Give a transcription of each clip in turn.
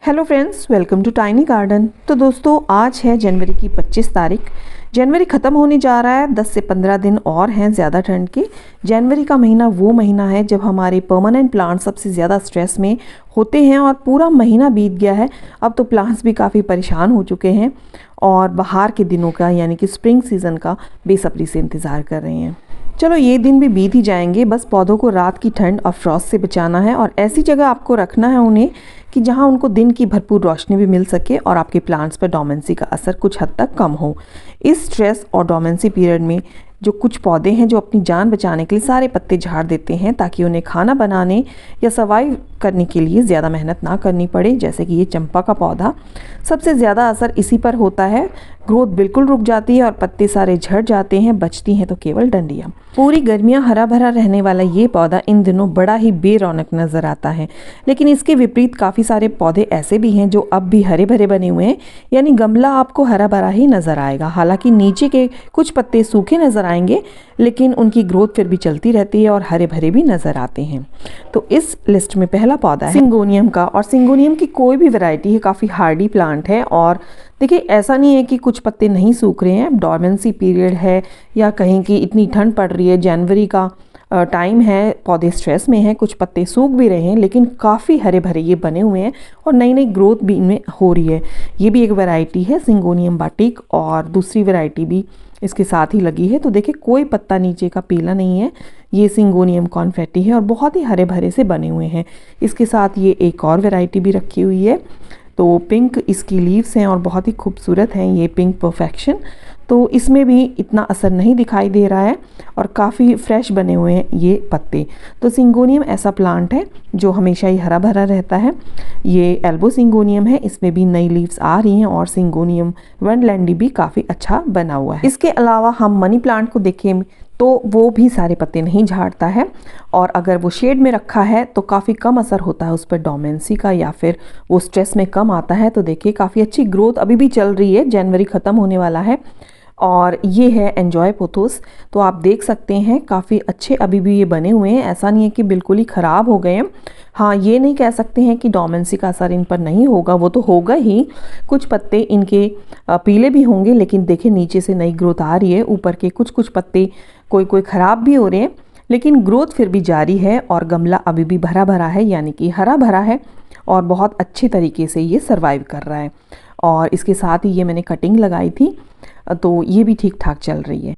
Hello friends, welcome to tiny garden. तो दोस्तों, आज है जनवरी की 25 तारीख। जनवरी ख़त्म होने जा रहा है। 10 से 15 दिन और हैं ज़्यादा ठंड के। जनवरी का महीना वो महीना है जब हमारे परमानेंट प्लांट सबसे ज़्यादा स्ट्रेस में होते हैं और पूरा महीना बीत गया है। अब तो प्लांट्स भी काफ़ी परेशान हो चुके हैं और बाहर के दिनों का यानी कि स्प्रिंग सीज़न का बेसब्री से इंतज़ार कर रहे हैं। चलो, ये दिन भी बीत ही जाएंगे। बस पौधों को रात की ठंड और फ्रॉस्ट से बचाना है और ऐसी जगह आपको रखना है उन्हें कि जहां उनको दिन की भरपूर रोशनी भी मिल सके और आपके प्लांट्स पर डोमेंसी का असर कुछ हद तक कम हो। इस स्ट्रेस और डोमेंसी पीरियड में जो कुछ पौधे हैं जो अपनी जान बचाने के लिए सारे पत्ते झाड़ देते हैं ताकि उन्हें खाना बनाने या सर्वाइव करने के लिए ज़्यादा मेहनत ना करनी पड़े, जैसे कि ये चंपा का पौधा। सबसे ज़्यादा असर इसी पर होता है। ग्रोथ बिल्कुल रुक जाती है और पत्ते सारे झड़ जाते हैं, बचती हैं तो केवल डंडियाँ। पूरी गर्मियाँ हरा भरा रहने वाला ये पौधा इन दिनों बड़ा ही बेरौनक नज़र आता है। लेकिन इसके विपरीत काफ़ी सारे पौधे ऐसे भी हैं जो अब भी हरे भरे बने हुए हैं, यानी गमला आपको हरा भरा ही नज़र आएगा। हालांकि नीचे के कुछ पत्ते सूखे नज़र आएंगे, लेकिन उनकी ग्रोथ फिर भी चलती रहती है और हरे भरे भी नज़र आते हैं। तो इस लिस्ट में पहला पौधा है सिंगोनियम का। और सिंगोनियम की कोई भी वैरायटी है, काफ़ी हार्डी प्लांट है। और देखिए, ऐसा नहीं है कि कुछ पत्ते नहीं सूख रहे हैं, डोर्मेंसी पीरियड है या कहीं की इतनी ठंड पड़ रही है, जनवरी का टाइम है, पौधे स्ट्रेस में हैं, कुछ पत्ते सूख भी रहे हैं, लेकिन काफ़ी हरे भरे ये बने हुए हैं और नई नई ग्रोथ भी इनमें हो रही है। ये भी एक वैरायटी है सिंगोनियम बाटिक और दूसरी वैरायटी भी इसके साथ ही लगी है। तो देखिए, कोई पत्ता नीचे का पीला नहीं है। ये सिंगोनियम कॉन्फेटी है और बहुत ही हरे भरे से बने हुए हैं। इसके साथ ये एक और वैरायटी भी रखी हुई है। तो पिंक इसकी लीव्स हैं और बहुत ही खूबसूरत हैं, ये पिंक परफेक्शन। तो इसमें भी इतना असर नहीं दिखाई दे रहा है और काफ़ी फ्रेश बने हुए हैं ये पत्ते। तो सिंगोनियम ऐसा प्लांट है जो हमेशा ही हरा भरा रहता है। ये एल्बो सिंगोनियम है, इसमें भी नई लीव्स आ रही हैं और सिंगोनियम वनलैंडी भी काफ़ी अच्छा बना हुआ है। इसके अलावा हम मनी प्लांट को देखें तो वो भी सारे पत्ते नहीं झाड़ता है और अगर वो शेड में रखा है तो काफ़ी कम असर होता है उस पर डोमेंसी का, या फिर वो स्ट्रेस में कम आता है। तो देखिए, काफ़ी अच्छी ग्रोथ अभी भी चल रही है। जनवरी ख़त्म होने वाला है और ये है एन्जॉय पोथोस। तो आप देख सकते हैं काफ़ी अच्छे अभी भी ये बने हुए हैं। ऐसा नहीं है कि बिल्कुल ही ख़राब हो गए हैं। हाँ, ये नहीं कह सकते हैं कि डोमेंसी का असर इन पर नहीं होगा, वो तो होगा ही। कुछ पत्ते इनके पीले भी होंगे, लेकिन देखिए नीचे से नई ग्रोथ आ रही है। ऊपर के कुछ कुछ पत्ते कोई ख़राब भी हो रहे हैं, लेकिन ग्रोथ फिर भी जारी है और गमला अभी भी भरा भरा है, यानी कि हरा भरा है और बहुत अच्छे तरीके से ये सर्वाइव कर रहा है। और इसके साथ ही ये मैंने कटिंग लगाई थी, तो ये भी ठीक ठाक चल रही है।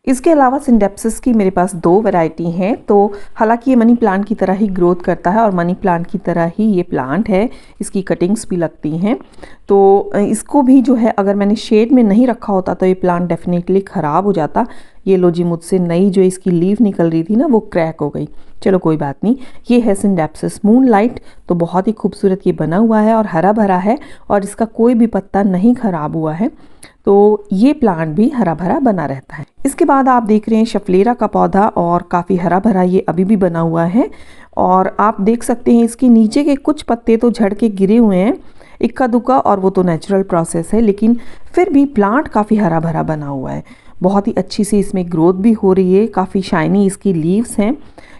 इसके अलावा सिंडेप्सिस की मेरे पास 2 वैरायटी हैं। तो हालांकि ये मनी प्लांट की तरह ही ग्रोथ करता है और मनी प्लांट की तरह ही ये प्लांट है, इसकी कटिंग्स भी लगती हैं। तो इसको भी जो है, अगर मैंने शेड में नहीं रखा होता तो ये प्लांट डेफिनेटली ख़राब हो जाता। ये लो जी, मुझसे नई जो इसकी लीव निकल रही थी ना, वो क्रैक हो गई। चलो कोई बात नहीं। ये है सिंडेप्सिस मूनलाइट। तो बहुत ही खूबसूरत ये बना हुआ है और हरा भरा है और इसका कोई भी पत्ता नहीं ख़राब हुआ है। तो ये प्लांट भी हरा भरा बना रहता है। इसके बाद आप देख रहे हैं शफलेरा का पौधा और काफ़ी हरा भरा ये अभी भी बना हुआ है। और आप देख सकते हैं इसके नीचे के कुछ पत्ते तो झड़ के गिरे हुए हैं, इक्का दुक्का, और वो तो नेचुरल प्रोसेस है, लेकिन फिर भी प्लांट काफ़ी हरा भरा बना हुआ है। बहुत ही अच्छी सी इसमें ग्रोथ भी हो रही है, काफ़ी शाइनी इसकी लीव्स हैं।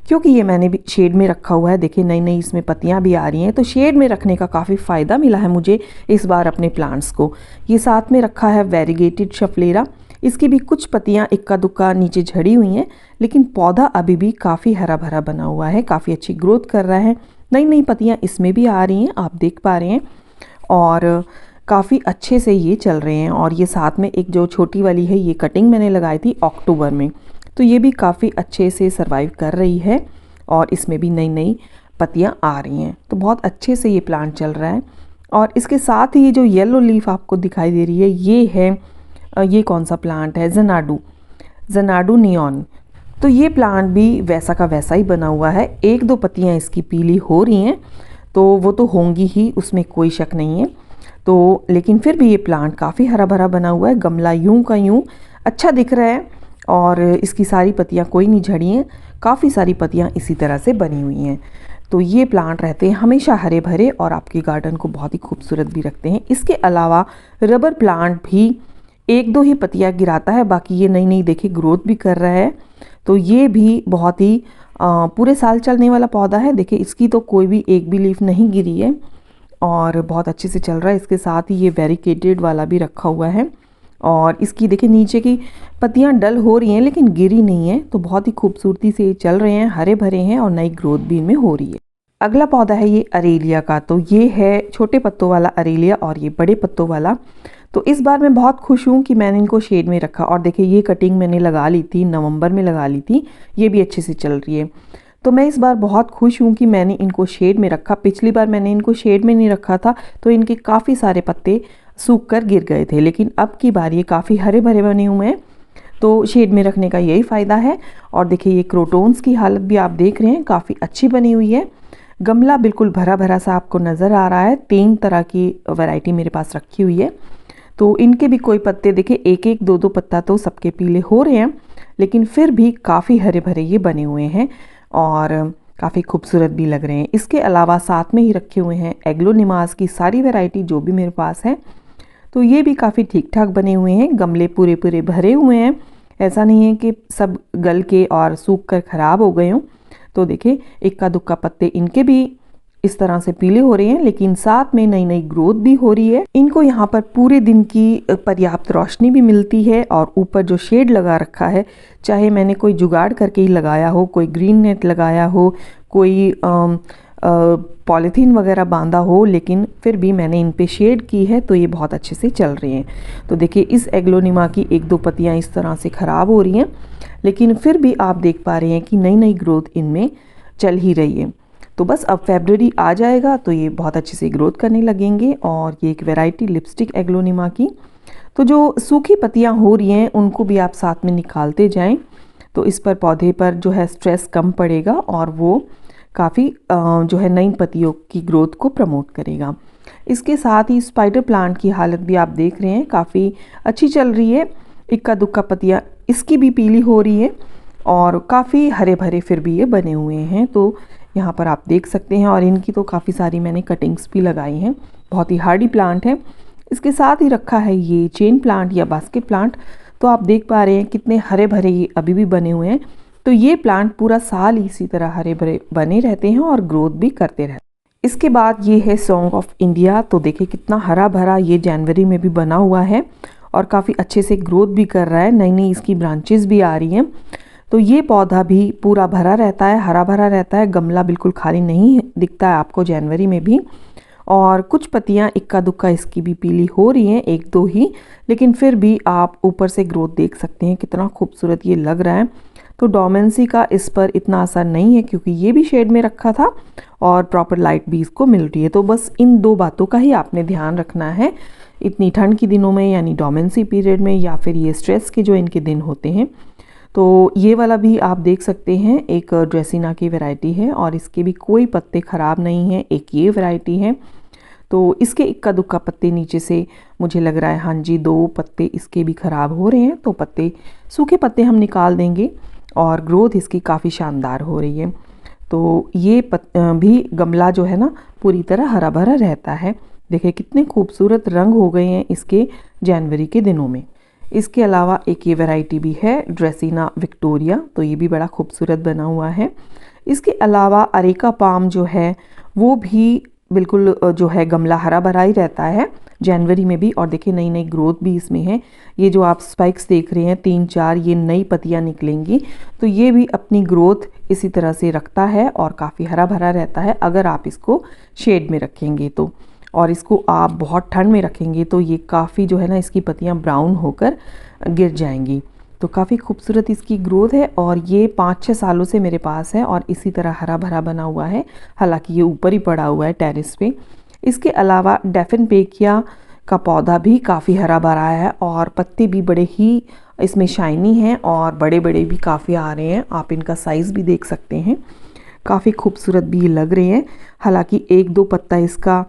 क्योंकि ये मैंने भी शेड में रखा हुआ है, देखिए नई नई इसमें पत्तियां भी आ रही हैं, तो शेड में रखने का काफ़ी फ़ायदा मिला है मुझे इस बार अपने प्लांट्स को। ये साथ में रखा है वेरीगेटेड शफलेरा। इसकी भी कुछ पत्तियां इक्का दुक्का नीचे झड़ी हुई हैं, लेकिन पौधा अभी भी काफ़ी हरा भरा बना हुआ है, काफ़ी अच्छी ग्रोथ कर रहा है। नई नई पत्तियाँ इसमें भी आ रही हैं, आप देख पा रहे हैं, और काफ़ी अच्छे से ये चल रहे हैं। और ये साथ में एक जो छोटी वाली है, ये कटिंग मैंने लगाई थी अक्टूबर में, तो ये भी काफ़ी अच्छे से सर्वाइव कर रही है और इसमें भी नई नई पत्तियां आ रही हैं। तो बहुत अच्छे से ये प्लांट चल रहा है। और इसके साथ ही ये जो येलो लीफ आपको दिखाई दे रही है, ये है, ये कौन सा प्लांट है, जनाडू नियॉन। तो ये प्लांट भी वैसा का वैसा ही बना हुआ है। 1-2 पत्तियाँ इसकी पीली हो रही हैं, तो वो तो होंगी ही, उसमें कोई शक नहीं है। तो लेकिन फिर भी ये प्लांट काफ़ी हरा भरा बना हुआ है। गमला यूं का यूं अच्छा दिख रहा है और इसकी सारी पत्तियां कोई नहीं झड़ी हैं, काफ़ी सारी पत्तियां इसी तरह से बनी हुई हैं। तो ये प्लांट रहते हैं हमेशा हरे भरे और आपके गार्डन को बहुत ही खूबसूरत भी रखते हैं। इसके अलावा रबर प्लांट भी 1-2 ही पत्तियां गिराता है, बाकी ये नई नई देखिए ग्रोथ भी कर रहा है। तो ये भी बहुत ही पूरे साल चलने वाला पौधा है। देखिए, इसकी तो कोई भी एक भी लीफ नहीं गिरी है और बहुत अच्छे से चल रहा है। इसके साथ ही ये वेरिकेटेड वाला भी रखा हुआ है और इसकी देखिए नीचे की पत्तियां डल हो रही हैं लेकिन गिरी नहीं है, तो बहुत ही खूबसूरती से ये चल रहे हैं, हरे भरे हैं और नई ग्रोथ भी इनमें हो रही है। अगला पौधा है ये अरेलिया का। तो ये है छोटे पत्तों वाला अरेलिया और ये बड़े पत्तों वाला। तो इस बार मैं बहुत खुश हूँ कि मैंने इनको शेड में रखा। और देखिए ये कटिंग मैंने लगा ली थी, नवंबर में लगा ली थी, ये भी अच्छे से चल रही है। तो मैं इस बार बहुत खुश हूँ कि मैंने इनको शेड में रखा। पिछली बार मैंने इनको शेड में नहीं रखा था तो इनके काफ़ी सारे पत्ते सूख कर गिर गए थे, लेकिन अब की बार ये काफ़ी हरे भरे बने हुए हैं, तो शेड में रखने का यही फ़ायदा है। और देखिए ये क्रोटोन्स की हालत भी आप देख रहे हैं, काफ़ी अच्छी बनी हुई है। गमला बिल्कुल भरा भरा सा आपको नज़र आ रहा है। 3 तरह की वैरायटी मेरे पास रखी हुई है। तो इनके भी कोई पत्ते देखिए एक एक दो दो पत्ता तो सबके पीले हो रहे हैं, लेकिन फिर भी काफ़ी हरे भरे ये बने हुए हैं और काफ़ी खूबसूरत भी लग रहे हैं। इसके अलावा साथ में ही रखे हुए हैं एग्लोनिमास की सारी वैरायटी जो भी मेरे पास है। तो ये भी काफ़ी ठीक ठाक बने हुए हैं, गमले पूरे पूरे भरे हुए हैं, ऐसा नहीं है कि सब गल के और सूख कर ख़राब हो गए हों। तो देखिए इक्का दुक्का पत्ते इनके भी इस तरह से पीले हो रहे हैं, लेकिन साथ में नई नई ग्रोथ भी हो रही है। इनको यहाँ पर पूरे दिन की पर्याप्त रोशनी भी मिलती है और ऊपर जो शेड लगा रखा है, चाहे मैंने कोई जुगाड़ करके ही लगाया हो, कोई ग्रीन नेट लगाया हो, कोई पॉलीथीन वगैरह बांधा हो, लेकिन फिर भी मैंने इन पे शेड की है तो ये बहुत अच्छे से चल रहे हैं। तो देखिए इस एग्लोनिमा की 1-2 पत्तियाँ इस तरह से ख़राब हो रही हैं, लेकिन फिर भी आप देख पा रहे हैं कि नई नई ग्रोथ इनमें चल ही रही है। तो बस अब फरवरी आ जाएगा तो ये बहुत अच्छे से ग्रोथ करने लगेंगे। और ये एक वैरायटी लिपस्टिक एग्लोनिमा की। तो जो सूखी पत्तियाँ हो रही हैं उनको भी आप साथ में निकालते जाएं, तो इस पर पौधे पर जो है स्ट्रेस कम पड़ेगा और वो काफ़ी जो है नई पत्तियों की ग्रोथ को प्रमोट करेगा। इसके साथ ही स्पाइडर प्लांट की हालत भी आप देख रहे हैं, काफ़ी अच्छी चल रही है। इक्का दुक्का पत्तियाँ इसकी भी पीली हो रही है और काफ़ी हरे भरे फिर भी ये बने हुए हैं, तो यहाँ पर आप देख सकते हैं। और इनकी तो काफ़ी सारी मैंने कटिंग्स भी लगाई हैं, बहुत ही हार्डी प्लांट है। इसके साथ ही रखा है ये चेन प्लांट या बास्केट प्लांट। तो आप देख पा रहे हैं कितने हरे भरे ये अभी भी बने हुए हैं। तो ये प्लांट पूरा साल इसी तरह हरे भरे बने रहते हैं और ग्रोथ भी करते रहते हैं। इसके बाद ये है सॉन्ग ऑफ इंडिया। तो देखिए कितना हरा भरा ये जनवरी में भी बना हुआ है और काफ़ी अच्छे से ग्रोथ भी कर रहा है, नई नई इसकी ब्रांचेस भी आ रही हैं। तो ये पौधा भी पूरा भरा रहता है, हरा भरा रहता है, गमला बिल्कुल खाली नहीं दिखता है आपको जनवरी में भी। और कुछ पत्तियाँ इक्का दुक्का इसकी भी पीली हो रही हैं, 1-2 ही, लेकिन फिर भी आप ऊपर से ग्रोथ देख सकते हैं कितना खूबसूरत ये लग रहा है। तो डोमेंसी का इस पर इतना असर नहीं है क्योंकि ये भी शेड में रखा था और प्रॉपर लाइट भी इसको मिल रही है। तो बस इन 2 बातों का ही आपने ध्यान रखना है इतनी ठंड के दिनों में, यानी डोमेंसी पीरियड में या फिर ये स्ट्रेस के जो इनके दिन होते हैं। तो ये वाला भी आप देख सकते हैं, एक ड्रेसिना की वैरायटी है और इसके भी कोई पत्ते ख़राब नहीं हैं। एक ये वैरायटी है, तो इसके इक्का दुक्का पत्ते नीचे से मुझे लग रहा है, हाँ जी 2 पत्ते इसके भी ख़राब हो रहे हैं। तो पत्ते सूखे पत्ते हम निकाल देंगे और ग्रोथ इसकी काफ़ी शानदार हो रही है। तो ये भी गमला जो है ना पूरी तरह हरा भरा रहता है। देखिए कितने खूबसूरत रंग हो गए हैं इसके जनवरी के दिनों में। इसके अलावा एक ये वैरायटी भी है ड्रेसिना विक्टोरिया, तो ये भी बड़ा खूबसूरत बना हुआ है। इसके अलावा अरेका पाम जो है वो भी बिल्कुल जो है गमला हरा भरा ही रहता है जनवरी में भी। और देखिए नई नई ग्रोथ भी इसमें है। ये जो आप स्पाइक्स देख रहे हैं 3-4 ये नई पत्तियां निकलेंगी, तो ये भी अपनी ग्रोथ इसी तरह से रखता है और काफ़ी हरा भरा रहता है अगर आप इसको शेड में रखेंगे तो। और इसको आप बहुत ठंड में रखेंगे तो ये काफ़ी जो है ना इसकी पत्तियां ब्राउन होकर गिर जाएंगी। तो काफ़ी खूबसूरत इसकी ग्रोथ है और ये 5-6 सालों से मेरे पास है और इसी तरह हरा भरा बना हुआ है। हालांकि ये ऊपर ही पड़ा हुआ है टेरेस पे। इसके अलावा डेफिनपेकिया का पौधा भी काफ़ी हरा भरा है और पत्ते भी बड़े ही इसमें शाइनी हैं और बड़े बड़े भी काफ़ी आ रहे हैं। आप इनका साइज़ भी देख सकते हैं, काफ़ी खूबसूरत भी लग रहे हैं। हालांकि 1-2 पत्ता इसका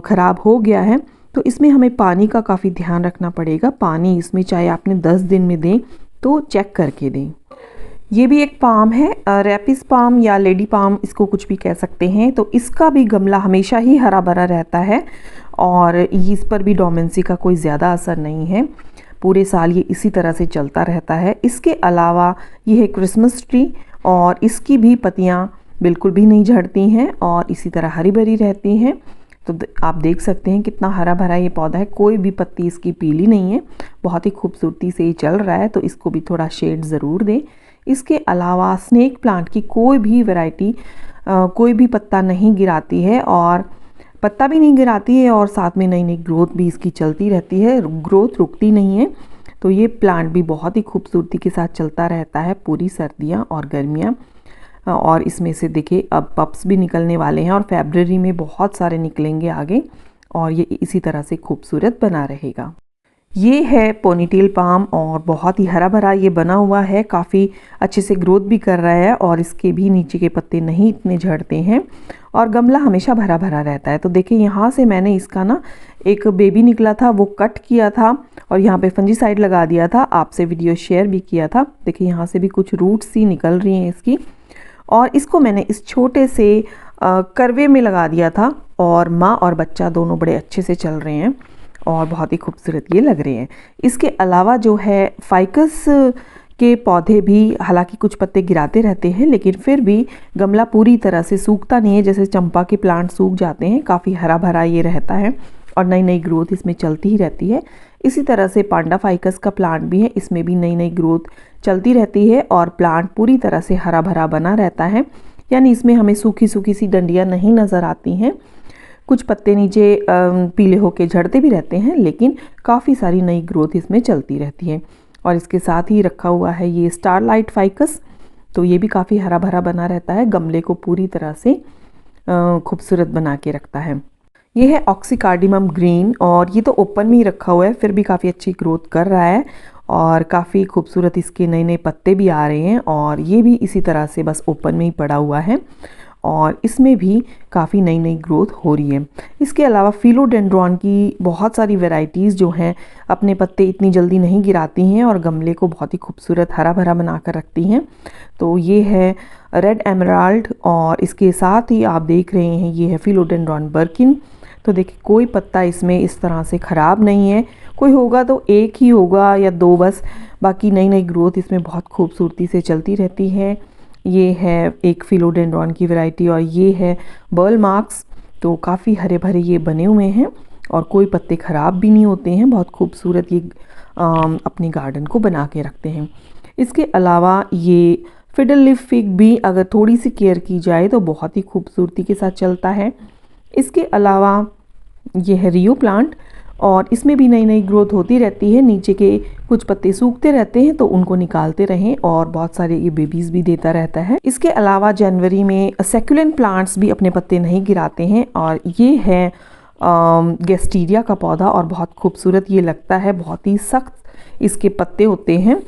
ख़राब हो गया है, तो इसमें हमें पानी का काफ़ी ध्यान रखना पड़ेगा। पानी इसमें चाहे आपने 10 दिन में दें तो चेक करके दें। ये भी एक पाम है, रैपिस पाम या लेडी पाम इसको कुछ भी कह सकते हैं। तो इसका भी गमला हमेशा ही हरा भरा रहता है और इस पर भी डोमेंसी का कोई ज़्यादा असर नहीं है, पूरे साल ये इसी तरह से चलता रहता है। इसके अलावा ये है क्रिसमस ट्री और इसकी भी पत्तियाँ बिल्कुल भी नहीं झड़ती हैं और इसी तरह हरी भरी रहती हैं। तो आप देख सकते हैं कितना हरा भरा ये पौधा है, कोई भी पत्ती इसकी पीली नहीं है, बहुत ही खूबसूरती से ये चल रहा है। तो इसको भी थोड़ा शेड ज़रूर दें। इसके अलावा स्नेक प्लांट की कोई भी वैरायटी कोई भी पत्ता नहीं गिराती है, और पत्ता भी नहीं गिराती है, और साथ में नई नई ग्रोथ भी इसकी चलती रहती है, ग्रोथ रुकती नहीं है। तो ये प्लांट भी बहुत ही खूबसूरती के साथ चलता रहता है पूरी सर्दियाँ और गर्मियाँ। और इसमें से देखिए अब पप्स भी निकलने वाले हैं, और फरवरी में बहुत सारे निकलेंगे आगे, और ये इसी तरह से खूबसूरत बना रहेगा। ये है पोनीटेल पाम, और बहुत ही हरा भरा ये बना हुआ है, काफ़ी अच्छे से ग्रोथ भी कर रहा है, और इसके भी नीचे के पत्ते नहीं इतने झड़ते हैं, और गमला हमेशा भरा भरा रहता है। तो देखिए यहाँ से मैंने इसका ना एक बेबी निकला था वो कट किया था, और यहाँ पे फंजीसाइड लगा दिया था, आपसे वीडियो शेयर भी किया था। देखिए यहाँ से भी कुछ रूट्स सी निकल रही हैं इसकी, और इसको मैंने इस छोटे से करवे में लगा दिया था, और माँ और बच्चा दोनों बड़े अच्छे से चल रहे हैं, और बहुत ही खूबसूरत ये लग रहे हैं। इसके अलावा जो है फाइकस के पौधे भी, हालांकि कुछ पत्ते गिराते रहते हैं, लेकिन फिर भी गमला पूरी तरह से सूखता नहीं है। जैसे चंपा के प्लांट सूख जाते हैं, काफ़ी हरा भरा ये रहता है, और नई नई ग्रोथ इसमें चलती ही रहती है। इसी तरह से पांडा फाइकस का प्लांट भी है, इसमें भी नई नई ग्रोथ चलती रहती है, और प्लांट पूरी तरह से हरा भरा बना रहता है। यानी इसमें हमें सूखी सूखी सी डंडियाँ नहीं नज़र आती हैं। कुछ पत्ते नीचे पीले होके झड़ते भी रहते हैं, लेकिन काफ़ी सारी नई ग्रोथ इसमें चलती रहती है। और इसके साथ ही रखा हुआ है ये स्टारलाइट फाइकस, तो ये भी काफ़ी हरा भरा बना रहता है, गमले को पूरी तरह से खूबसूरत बना के रखता है। ये है ऑक्सीकार्डियम ग्रीन, और ये तो ओपन में ही रखा हुआ है, फिर भी काफ़ी अच्छी ग्रोथ कर रहा है, और काफ़ी खूबसूरत इसके नए नए पत्ते भी आ रहे हैं। और ये भी इसी तरह से बस ओपन में ही पड़ा हुआ है, और इसमें भी काफ़ी नई नई ग्रोथ हो रही है। इसके अलावा फिलोडेंड्रॉन की बहुत सारी वैरायटीज़ जो हैं अपने पत्ते इतनी जल्दी नहीं गिराती हैं, और गमले को बहुत ही खूबसूरत हरा भरा बना कर रखती हैं। तो ये है रेड एमराल्ड, और इसके साथ ही आप देख रहे हैं ये है फिलोडेंड्रॉन बर्किन। तो देखिए कोई पत्ता इसमें इस तरह से ख़राब नहीं है, कोई होगा तो एक ही होगा या दो बस, बाकी नई नई ग्रोथ इसमें बहुत खूबसूरती से चलती रहती है। ये है एक फिलोडेंड्रॉन की वैरायटी, और ये है बर्ल मार्क्स। तो काफ़ी हरे भरे ये बने हुए हैं, और कोई पत्ते ख़राब भी नहीं होते हैं, बहुत खूबसूरत ये अपने गार्डन को बना के रखते हैं। इसके अलावा ये फिडल लिफ फिग भी अगर थोड़ी सी केयर की जाए तो बहुत ही खूबसूरती के साथ चलता है। इसके अलावा ये है रियो प्लांट, और इसमें भी नई नई ग्रोथ होती रहती है। नीचे के कुछ पत्ते सूखते रहते हैं, तो उनको निकालते रहें, और बहुत सारे ये बेबीज़ भी देता रहता है। इसके अलावा जनवरी में सेक्युलेंट प्लांट्स भी अपने पत्ते नहीं गिराते हैं, और ये है गेस्टीरिया का पौधा, और बहुत खूबसूरत ये लगता है, बहुत ही सख्त इसके पत्ते होते हैं।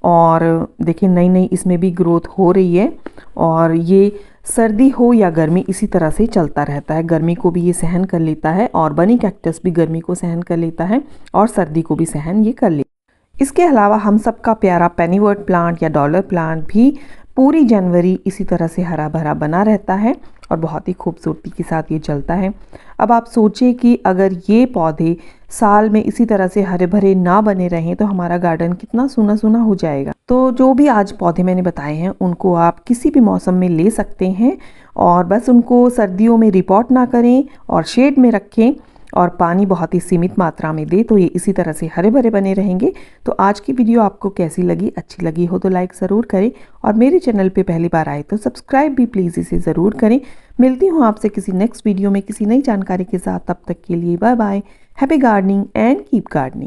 और देखिए नई नई इसमें भी ग्रोथ हो रही है, और ये सर्दी हो या गर्मी इसी तरह से चलता रहता है। गर्मी को भी ये सहन कर लेता है, और बनी कैक्टस भी गर्मी को सहन कर लेता है, और सर्दी को भी सहन ये कर लेता है। इसके अलावा हम सबका प्यारा पेनीवर्ट प्लांट या डॉलर प्लांट भी पूरी जनवरी इसी तरह से हरा भरा बना रहता है, और बहुत ही खूबसूरती के साथ ये चलता है। अब आप सोचिए कि अगर ये पौधे साल में इसी तरह से हरे भरे ना बने रहें तो हमारा गार्डन कितना सूना सूना हो जाएगा। तो जो भी आज पौधे मैंने बताए हैं उनको आप किसी भी मौसम में ले सकते हैं, और बस उनको सर्दियों में रिपोर्ट ना करें और शेड में रखें, और पानी बहुत ही सीमित मात्रा में दें, तो ये इसी तरह से हरे भरे बने रहेंगे। तो आज की वीडियो आपको कैसी लगी? अच्छी लगी हो तो लाइक ज़रूर करें, और मेरे चैनल पे पहली बार आए तो सब्सक्राइब भी प्लीज़ इसे ज़रूर करें। मिलती हूँ आपसे किसी नेक्स्ट वीडियो में किसी नई जानकारी के साथ। तब तक के लिए bye bye, happy gardening and keep gardening.